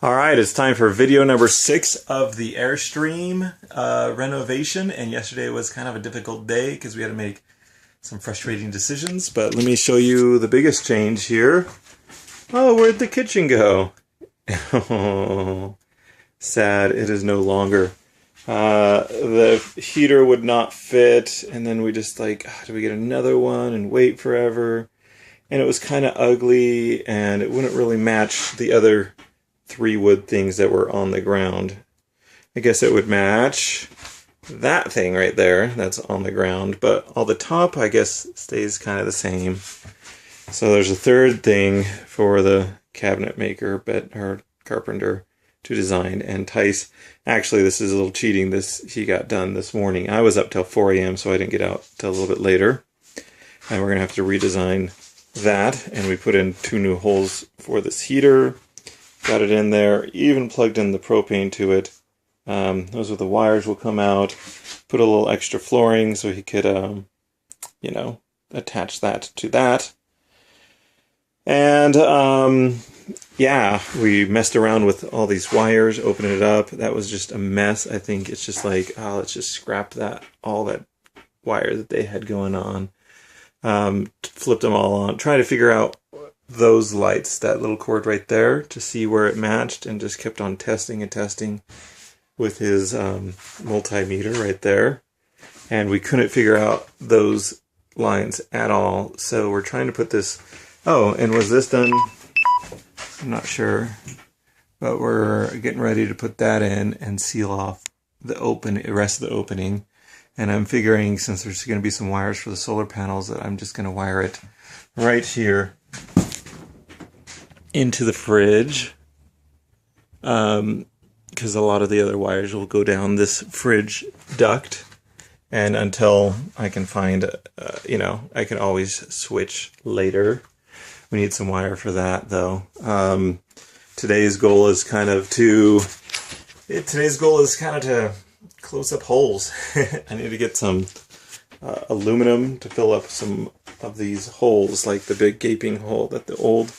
All right, it's time for video number 6 of the Airstream renovation. And yesterday was kind of a difficult day because we had to make some frustrating decisions. But let me show you the biggest change here. Oh, where'd the kitchen go? Oh, sad, it is no longer. The heater would not fit, and then we just like, do we get another one and wait forever? And it was kind of ugly, and it wouldn't really match the other 3 wood things that were on the ground. I guess it would match that thing right there that's on the ground, but all the top I guess stays kind of the same. So there's a third thing for the cabinet maker, or carpenter, to design. And Tice, actually this is a little cheating, he got done this morning. I was up till 4 a.m. so I didn't get out till a little bit later. And we're gonna have to redesign that, and we put in 2 new holes for this heater. Got it in there, even plugged in the propane to it. Those are the wires will come out. Put a little extra flooring so he could, attach that to that. And, yeah, we messed around with all these wires, opening it up. That was just a mess. I think it's just like, let's just scrap all that wire that they had going on. Flipped them all on. Try to figure out those lights, that little cord right there, to see where it matched, and just kept on testing and testing with his multimeter right there, and we couldn't figure out those lines at all. So we're trying to put this, and was this done? I'm not sure, but we're getting ready to put that in and seal off the rest of the opening. And I'm figuring, since there's going to be some wires for the solar panels, that I'm just going to wire it right here into the fridge, because a lot of the other wires will go down this fridge duct, and until I can find, I can always switch later. We need some wire for that, though. Today's goal is kind of to close up holes. I need to get some aluminum to fill up some of these holes, like the big gaping hole that the old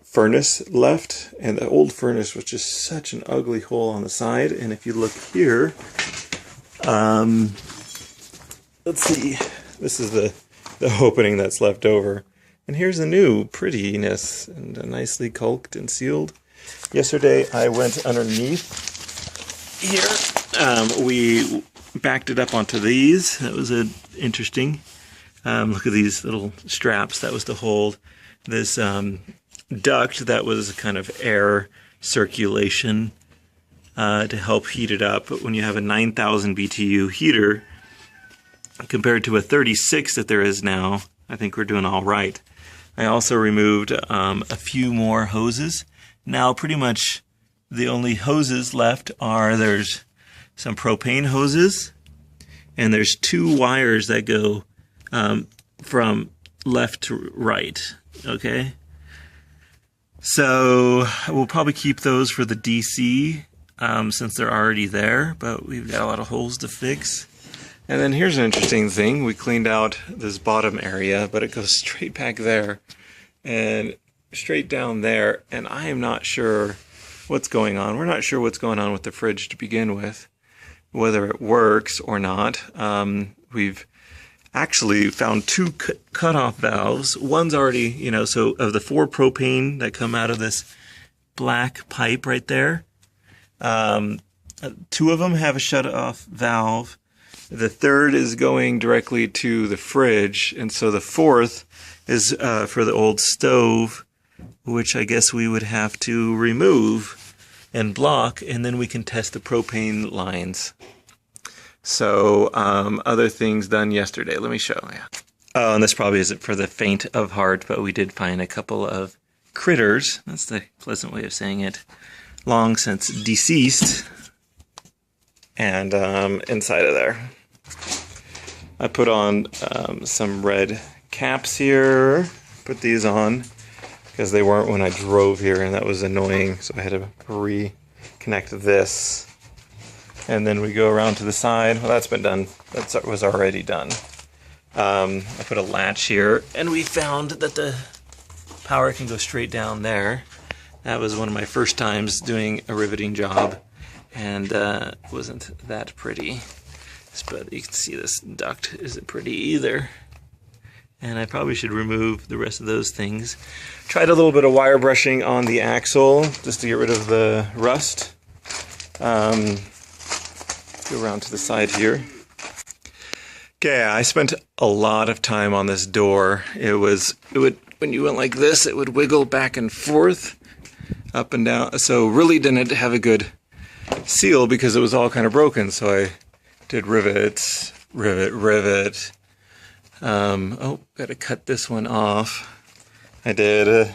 furnace left, and the old furnace was just such an ugly hole on the side. And if you look here, let's see, this is the opening that's left over, and here's the new prettiness, and nicely caulked and sealed. Yesterday I went underneath here. We backed it up onto these. That was interesting. Look at these little straps. That was to hold this duct that was kind of air circulation to help heat it up. But when you have a 9,000 BTU heater compared to a 36 that there is now, I think we're doing all right. I also removed a few more hoses. Now pretty much the only hoses left there's some propane hoses, and there's 2 wires that go from left to right, okay? So we'll probably keep those for the DC since they're already there, but we've got a lot of holes to fix. And then here's an interesting thing. We cleaned out this bottom area, but it goes straight back there and straight down there, and I am not sure what's going on. We're not sure what's going on with the fridge to begin with, whether it works or not. We've actually found 2 cutoff valves. One's already, so of the 4 propane that come out of this black pipe right there, 2 of them have a shut-off valve. The 3rd is going directly to the fridge, and so the 4th is for the old stove, which I guess we would have to remove and block, and then we can test the propane lines. So, other things done yesterday. Let me show you. Oh, and this probably isn't for the faint of heart, but we did find a couple of critters. That's the pleasant way of saying it. Long since deceased. And inside of there, I put on some red caps here. Put these on because they weren't when I drove here, and that was annoying. So I had to reconnect this. And then we go around to the side. Well, that's been done. That was already done. I put a latch here, and we found that the power can go straight down there. That was one of my first times doing a riveting job, and wasn't that pretty. But you can see this duct isn't pretty either. And I probably should remove the rest of those things. Tried a little bit of wire brushing on the axle just to get rid of the rust. Go around to the side here. Okay, I spent a lot of time on this door. It would, when you went like this, it would wiggle back and forth, up and down. So really didn't have a good seal because it was all kind of broken. So I did rivets, rivet. Oh, gotta cut this one off. I did a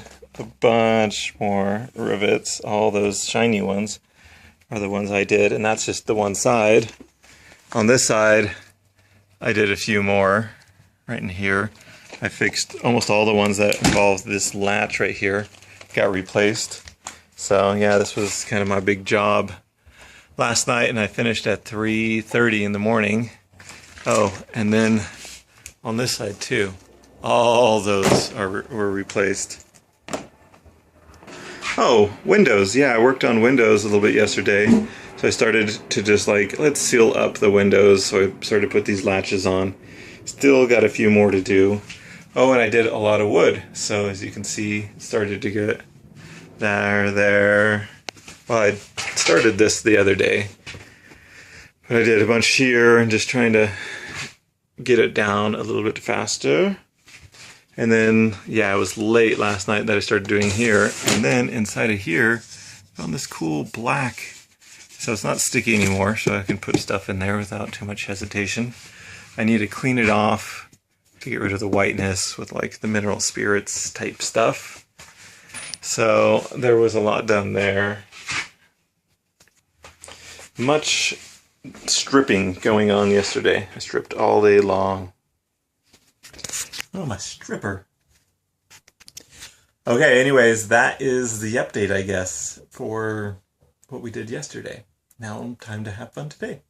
bunch more rivets. All those shiny ones are the ones I did, and that's just the one side. On this side, I did a few more right in here. I fixed almost all the ones that involved this latch right here. Got replaced. So yeah, this was kind of my big job last night, and I finished at 3:30 in the morning. Oh, and then on this side too, all those were replaced. Oh, windows. Yeah, I worked on windows a little bit yesterday. So I started to just like, let's seal up the windows. So I started to put these latches on. Still got a few more to do. Oh, and I did a lot of wood. So as you can see, it started to get there. Well, I started this the other day. But I did a bunch here and just trying to get it down a little bit faster. And then, yeah, it was late last night that I started doing here. And then inside of here, I found this cool black. So it's not sticky anymore, so I can put stuff in there without too much hesitation. I need to clean it off to get rid of the whiteness with like the mineral spirits type stuff. So there was a lot done there. Much stripping going on yesterday. I stripped all day long. Oh, my stripper. Okay, anyways, that is the update, I guess, for what we did yesterday. Now, time to have fun today.